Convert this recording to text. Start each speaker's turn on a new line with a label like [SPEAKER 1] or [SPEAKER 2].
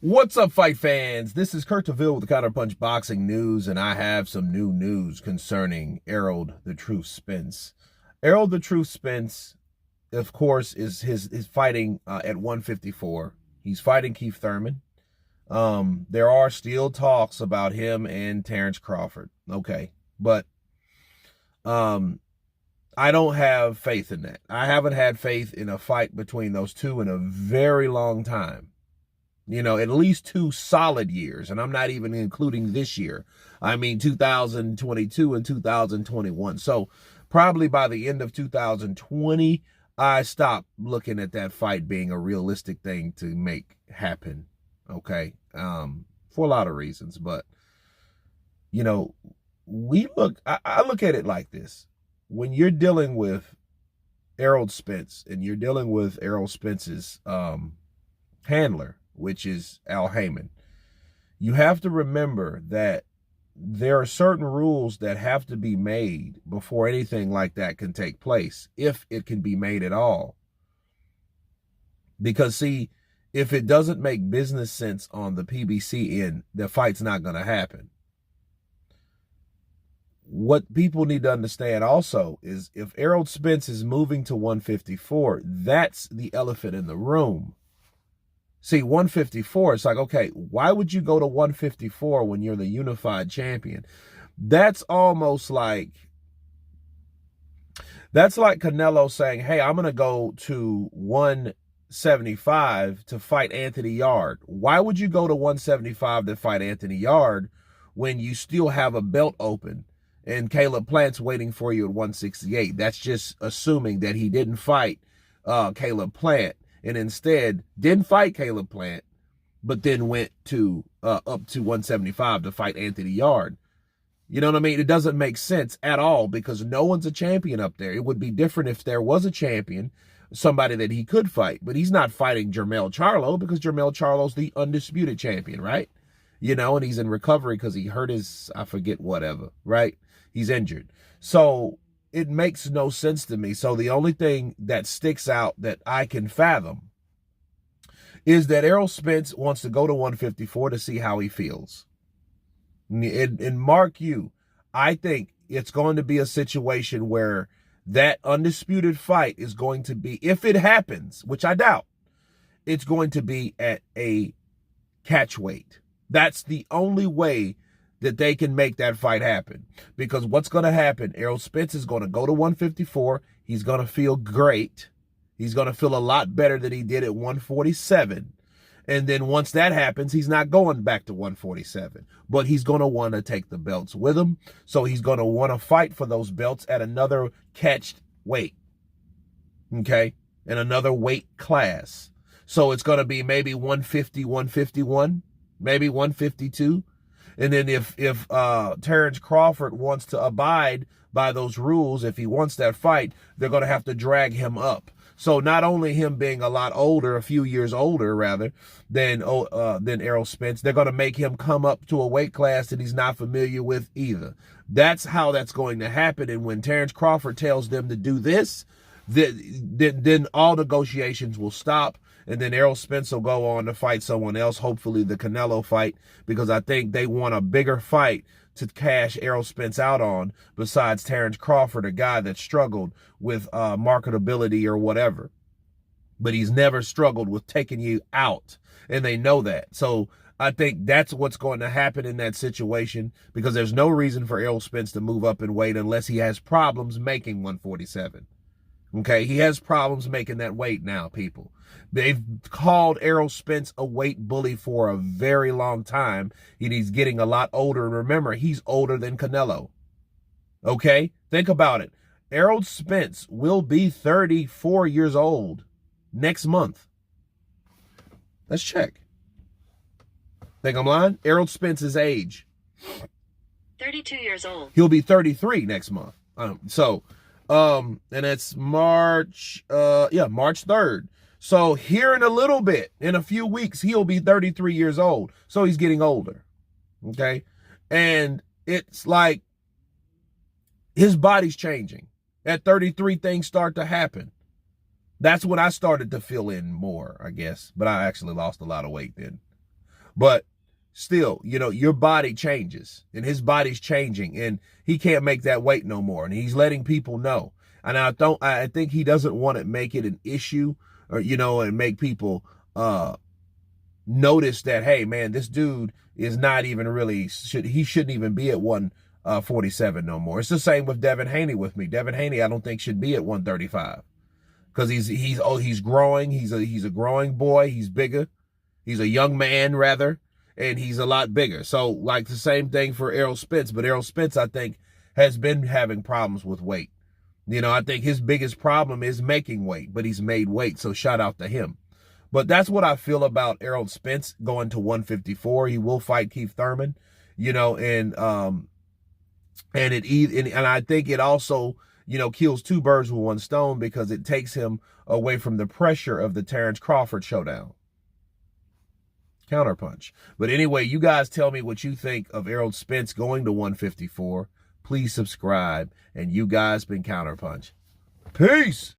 [SPEAKER 1] What's up, fight fans? This is Kurt DeVille with the Counterpunched Boxing News, and I have some new news concerning Errol the Truth Spence. Errol the Truth Spence, of course, is fighting at 154. He's fighting Keith Thurman. There are still talks about him and Terrence Crawford. Okay, but I don't have faith in that. I haven't had faith in a fight between those two in a very long time. You know, at least 2 solid years, and I'm not even including this year. I mean 2022 and 2021. So probably by the end of 2020, I stopped looking at that fight being a realistic thing to make happen, okay? For a lot of reasons. But, you know, I look at it like this. When you're dealing with Errol Spence and you're dealing with Errol Spence's handler, which is Al Heyman, you have to remember that there are certain rules that have to be made before anything like that can take place, if it can be made at all. Because, see, if it doesn't make business sense on the PBC end, the fight's not going to happen. What people need to understand also is if Errol Spence is moving to 154, that's the elephant in the room. See, 154, it's like, okay, why would you go to 154 when you're the unified champion? That's almost like, that's like Canelo saying, hey, I'm going to go to 175 to fight Anthony Yard. Why would you go to 175 to fight Anthony Yard when you still have a belt open and Caleb Plant's waiting for you at 168? That's just assuming that he didn't fight Caleb Plant, and instead didn't fight Caleb Plant, but then went to up to 175 to fight Anthony Yard. You know what I mean? It doesn't make sense at all because no one's a champion up there. It would be different if there was a champion, somebody that he could fight, but he's not fighting Jermell Charlo because Jermell Charlo's the undisputed champion, right? You know, and he's in recovery because he hurt his, I forget whatever, right? He's injured. So it makes no sense to me. So the only thing that sticks out that I can fathom is that Errol Spence wants to go to 154 to see how he feels. And mark you, I think it's going to be a situation where that undisputed fight is going to be, if it happens, which I doubt, it's going to be at a catch weight. That's the only way that they can make that fight happen. Because what's going to happen, Errol Spence is going to go to 154. He's going to feel great. He's going to feel a lot better than he did at 147. And then once that happens, he's not going back to 147. But he's going to want to take the belts with him. So he's going to want to fight for those belts at another catched weight. Okay? In another weight class. So it's going to be maybe 150, 151, maybe 152. And then if Terrence Crawford wants to abide by those rules, if he wants that fight, they're going to have to drag him up. So not only him being a lot older, a few years older rather, than Errol Spence, they're going to make him come up to a weight class that he's not familiar with either. That's how that's going to happen. And when Terrence Crawford tells them to do this, then all negotiations will stop. And then Errol Spence will go on to fight someone else, hopefully the Canelo fight, because I think they want a bigger fight to cash Errol Spence out on besides Terrence Crawford, a guy that struggled with marketability or whatever. But he's never struggled with taking you out, and they know that. So I think that's what's going to happen in that situation because there's no reason for Errol Spence to move up in weight unless he has problems making 147. Okay, he has problems making that weight now, people. They've called Errol Spence a weight bully for a very long time, and he's getting a lot older. And remember, he's older than Canelo. Okay, think about it. Errol Spence will be 34 years old next month. Let's check. Think I'm lying? Errol Spence's age.
[SPEAKER 2] 32 years old.
[SPEAKER 1] He'll be 33 next month. And it's March 3rd. So here in a little bit, in a few weeks, he'll be 33 years old. So he's getting older. Okay. And it's like his body's changing. At 33, things start to happen. That's when I started to fill in more, I guess. But I actually lost a lot of weight then. But still, you know, your body changes and his body's changing and he can't make that weight no more. And he's letting people know. And I think he doesn't want to make it an issue or, you know, and make people notice that, hey man, this dude is not even really, he shouldn't even be at 147 no more. It's the same with Devin Haney with me. Devin Haney, I don't think should be at 135 because he's growing. He's a growing boy. He's bigger. He's a young man rather. And he's a lot bigger. So, like the same thing for Errol Spence. But Errol Spence, I think, has been having problems with weight. You know, I think his biggest problem is making weight, but he's made weight. So, shout out to him. But that's what I feel about Errol Spence going to 154. He will fight Keith Thurman, you know, and I think it also, you know, kills two birds with one stone because it takes him away from the pressure of the Terrence Crawford showdown. Counterpunch. But anyway, you guys tell me what you think of Errol Spence going to 154. Please subscribe. And you guys been Counterpunch. Peace.